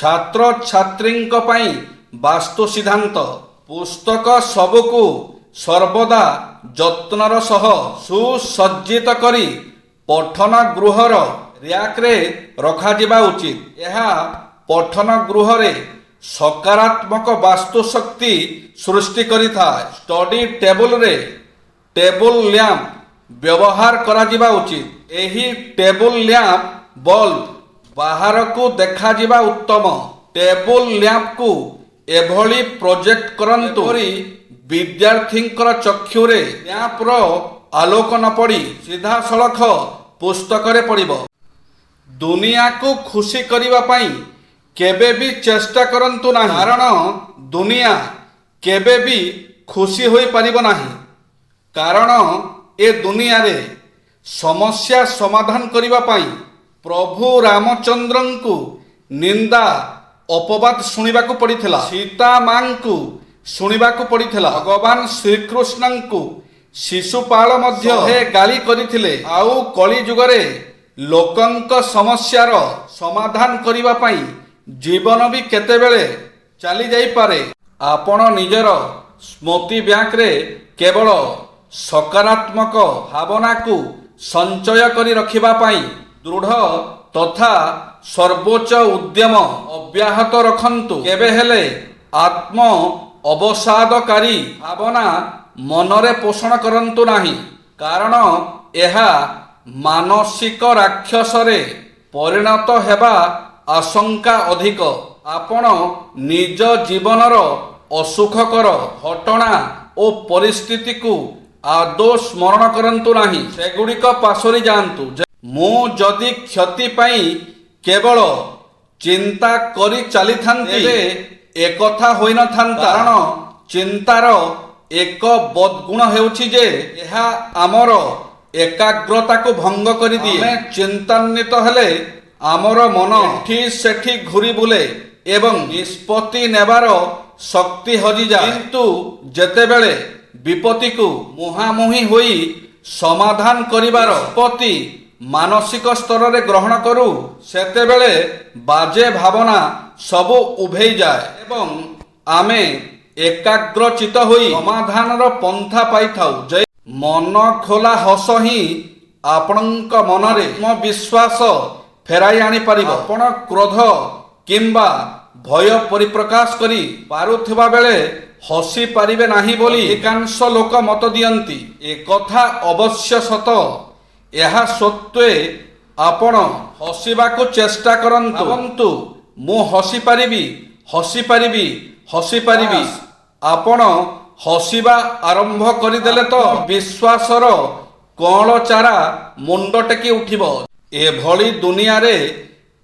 ଛାତ୍ର ଛାତ୍ରୀଙ୍କ ପାଇଁ ବାସ୍ତୁ ସିଦ୍ଧାନ୍ତ ପୁସ୍ତକ ସବୁକୁ ସର୍ବଦା ଯତ୍ନର ସହ ସୁସଜ୍ଜିତ କରି ପଠନ ଗୃହର ର୍ୟାକ୍ରେ ରଖାଯିବା ଉଚିତ। ଏହା ପଠନ ଗୃହରେ ସକାରାତ୍ମକ ବାସ୍ତୁ ଶକ୍ତି ସୃଷ୍ଟି କରିଥାଏ। ଷ୍ଟଡି ଟେବୁଲରେ ଟେବୁଲ ଲ୍ୟାମ୍ପ ବ୍ୟବହାର କରାଯିବା ଉଚିତ। ଏହି ଟେବୁଲ ଲ୍ୟାମ୍ପ ବଲ୍ବ ବାହାରକୁ ଦେଖାଯିବା ଉତ୍ତମ। ଟେବୁଲ ଲ୍ୟାମ୍ପକୁ ଏଭଳି ପ୍ରୋଜେକ୍ଟ କରନ୍ତୁ ପରି ବିଦ୍ୟାର୍ଥୀଙ୍କର ଚକ୍ଷୁରେ ଲ୍ୟାମ୍ପର ଆଲୋକ ନ ପଡ଼ି ସିଧାସଳଖ ପୁସ୍ତକରେ ପଡ଼ିବ। ଦୁନିଆକୁ ଖୁସି କରିବା ପାଇଁ କେବେ ବି ଚେଷ୍ଟା କରନ୍ତୁ ନାହିଁ, କାରଣ ଦୁନିଆ କେବେ ବି ଖୁସି ହୋଇପାରିବ ନାହିଁ। କାରଣ ଏ ଦୁନିଆରେ ସମସ୍ୟା ସମାଧାନ କରିବା ପାଇଁ ପ୍ରଭୁ ରାମଚନ୍ଦ୍ରଙ୍କୁ ନିନ୍ଦା ଅପବାଦ ଶୁଣିବାକୁ ପଡ଼ିଥିଲା। ସୀତା ମାଙ୍କୁ ଶୁଣିବାକୁ ପଡ଼ିଥିଲା। ଭଗବାନ ଶ୍ରୀକୃଷ୍ଣଙ୍କୁ ଶିଶୁପାଳ ମଧ୍ୟ ଗାଳି କରିଥିଲେ। ଆଉ କଳି ଯୁଗରେ ଲୋକଙ୍କ ସମସ୍ୟାର ସମାଧାନ କରିବା ପାଇଁ ଜୀବନ ବି କେତେବେଳେ ଚାଲି ଯାଇପାରେ। ଆପଣ ନିଜର ସ୍ମୃତି ବ୍ୟାଙ୍କରେ କେବଳ ସକାରାତ୍ମକ ଭାବନାକୁ ସଞ୍ଚୟ କରି ରଖିବା ପାଇଁ ଦୃଢ଼ ତଥା ସର୍ବୋଚ୍ଚ ଉଦ୍ୟମ ଅବ୍ୟାହତ ରଖନ୍ତୁ। କେବେ ହେଲେ ଆତ୍ମ ଅବସାଦକାରୀ ଭାବନା ମନରେ ପୋଷଣ କରନ୍ତୁ ନାହିଁ, କାରଣ ଏହା ମାନସିକ ରାକ୍ଷସରେ ପରିଣତ ହେବା ଆଶଙ୍କା ଅଧିକ। ଆପଣ ନିଜ ଜୀବନର ଅସୁଖକର ଘଟଣା ଓ ପରିସ୍ଥିତିକୁ ଆଦୌ ସ୍ମରଣ କରନ୍ତୁ ନାହିଁ, ସେଗୁଡ଼ିକ ପାସୋରି ଯାଆନ୍ତୁ। ମୁଁ ଯଦି କ୍ଷତି ପାଇଁ କେବଳ ଚିନ୍ତା କରି ଚାଲିଥାନ୍ତି ତେବେ ଏକଥା ହୋଇନଥାନ୍ତା। କାରଣ ଚିନ୍ତାର ଏକ ବଦଗୁଣ ହେଉଛି ଯେ ଏହା ଆମର ଏକାଗ୍ରତାକୁ ଭଙ୍ଗ କରିଦିଏ। ଆମେ ଚିନ୍ତାନ୍ୱିତ ହେଲେ ଆମର ମନ ଏଠି ସେଠି ଘୁରି ବୁଲେ ଏବଂ ନିଷ୍ପତ୍ତି ନେବାର ଶକ୍ତି ହଜିଯାଏ। କିନ୍ତୁ ଯେତେବେଳେ ବିପତ୍ତିକୁ ମୁହାଁମୁହିଁ ହୋଇ ସମାଧାନ କରିବାର ନିଷ୍ପତ୍ତି ମାନସିକ ସ୍ତରରେ ଗ୍ରହଣ କରୁ, ସେତେବେଳେ ବାଜେ ଭାବନା ସବୁ ଉଭେଇଯାଏ ଏବଂ ଆମେ ଏକାଗ୍ରଚିତ ହୋଇ ସମାଧାନର ପନ୍ଥା ପାଇଥାଉ। ମନ ଖୋଲା ହସ ହିଁ ଆପଣଙ୍କ ମନରେ ଆତ୍ମବିଶ୍ୱାସ ଫେରାଇ ଆଣିପାରିବ। ଆପଣ କ୍ରୋଧ କିମ୍ବା ଭୟ ପରିପ୍ରକାଶ କରି ପାରୁଥିବା ବେଳେ ହସି ପାରିବେ ନାହିଁ ବୋଲି ଅଧିକାଂଶ ଲୋକ ମତ ଦିଅନ୍ତି। ଏକଥା ଅବଶ୍ୟ ସତ। ଏହା ସତ୍ତ୍ୱେ ଆପଣ ହସିବାକୁ ଚେଷ୍ଟା କରନ୍ତୁ। ଭାବନ୍ତୁ, ମୁଁ ହସିପାରିବି, ହସିପାରିବି, ହସିପାରିବି। ଆପଣ ହସିବା ଆରମ୍ଭ କରିଦେଲେ ତ ବିଶ୍ୱାସର କଅଁଳ ଚାରା ମୁଣ୍ଡ ଟେକି ଉଠିବ। ଏଭଳି ଦୁନିଆରେ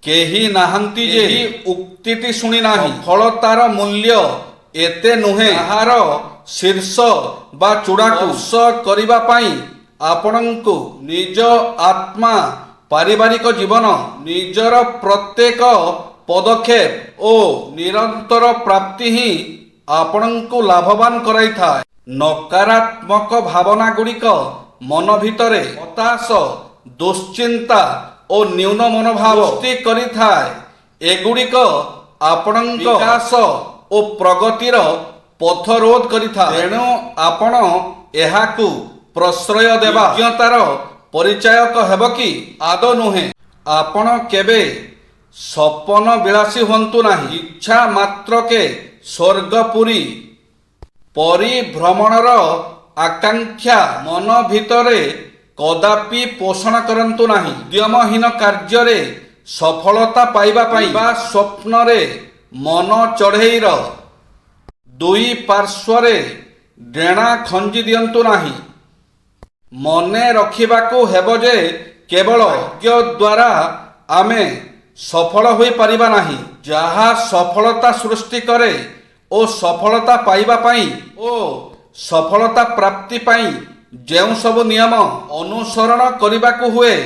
କେହି ନାହାନ୍ତି ଯେ ଏହି ଉକ୍ତିଟି ଶୁଣି ନାହିଁ। ସଫଳତାର ମୂଲ୍ୟ ଏତେ ନୁହେଁ ଯାହାର ଶୀର୍ଷ ବା ଚୂଡ଼ାକୁ ସ୍ପର୍ଶ କରିବା ପାଇଁ ଆପଣଙ୍କୁ ନିଜ ଆତ୍ମା, ପାରିବାରିକ ଜୀବନ, ନିଜର ପ୍ରତ୍ୟେକ ପଦକ୍ଷେପ ଓ ନିରନ୍ତର ପ୍ରାପ୍ତି ହିଁ ଆପଣଙ୍କୁ ଲାଭବାନ କରାଇଥାଏ। ନକାରାତ୍ମକ ଭାବନା ଗୁଡ଼ିକ ମନ ଭିତରେ ହତାଶ, ଦୁଶ୍ଚିନ୍ତା ଓ ନ୍ୟୁନ ମନୋଭାବ ସୃଷ୍ଟି କରିଥାଏ। ଏଗୁଡ଼ିକ ଆପଣଙ୍କ ବିକାଶ ଓ ପ୍ରଗତିର ପଥ ରୋଧ କରିଥାଏ। ତେଣୁ ଆପଣ ଏହାକୁ ପ୍ରଶ୍ରୟ ଦେବା ବିଜ୍ଞତାର ପରିଚାୟକ ହେବ କି? ଆଦୌ ନୁହେଁ। ଆପଣ କେବେ ସପନ ବିଳାସୀ ହୁଅନ୍ତୁ ନାହିଁ। ଇଚ୍ଛା ମାତ୍ରକେ ସ୍ୱର୍ଗପୁରୀ ପରିଭ୍ରମଣର ଆକାଂକ୍ଷା ମନ ଭିତରେ କଦାପି ପୋଷଣ କରନ୍ତୁ ନାହିଁ। ଉଦ୍ୟମହୀନ କାର୍ଯ୍ୟରେ ସଫଳତା ପାଇବା ପାଇଁ ବା ସ୍ୱପ୍ନରେ ମନ ଚଢ଼େଇର ଦୁଇ ପାର୍ଶ୍ୱରେ ଡେଣା ଖଞ୍ଜି ଦିଅନ୍ତୁ ନାହିଁ। ମନେ ରଖିବାକୁ ହେବ ଯେ କେବଳ ଭାଗ୍ୟ ଦ୍ୱାରା ଆମେ ସଫଳ ହୋଇପାରିବା ନାହିଁ। ଯାହା ସଫଳତା ସୃଷ୍ଟି କରେ ଓ ସଫଳତା ପାଇବା ପାଇଁ ଓ ସଫଳତା ପ୍ରାପ୍ତି ପାଇଁ ଯେଉଁ ସବୁ ନିୟମ ଅନୁସରଣ କରିବାକୁ ହୁଏ,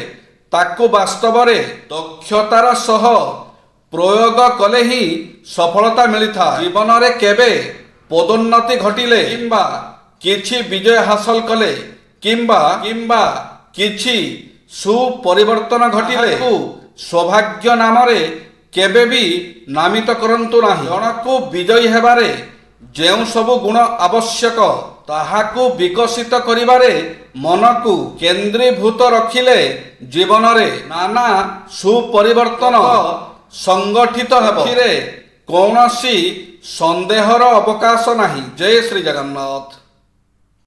ତାକୁ ବାସ୍ତବରେ ଦକ୍ଷତାର ସହ ପ୍ରୟୋଗ କଲେ ହିଁ ସଫଳତା ମିଳିଥାଏ। ଜୀବନରେ କେବେ ପଦୋନ୍ନତି ଘଟିଲେ କିମ୍ବା କିଛି ବିଜୟ ହାସଲ କଲେ କିମ୍ବା କିଛି ସୁପରିବର୍ତ୍ତନ ଘଟିଲେ ସୌଭାଗ୍ୟ ନାମରେ କେବେ ବି ନାମିତ କରନ୍ତୁ ନାହିଁ। ଜଣକୁ ବିଜୟୀ ହେବାରେ ଯେଉଁ ସବୁ ଗୁଣ ଆବଶ୍ୟକ ତାହାକୁ ବିକଶିତ କରିବାରେ ମନକୁ କେନ୍ଦ୍ରୀଭୂତ ରଖିଲେ ଜୀବନରେ ନାନା ସୁପରିବର୍ତ୍ତନ ସଂଗଠିତ ହେବ। ଏଥିରେ କୌଣସି ସନ୍ଦେହର ଅବକାଶ ନାହିଁ। ଜୟ ଶ୍ରୀ ଜଗନ୍ନାଥ।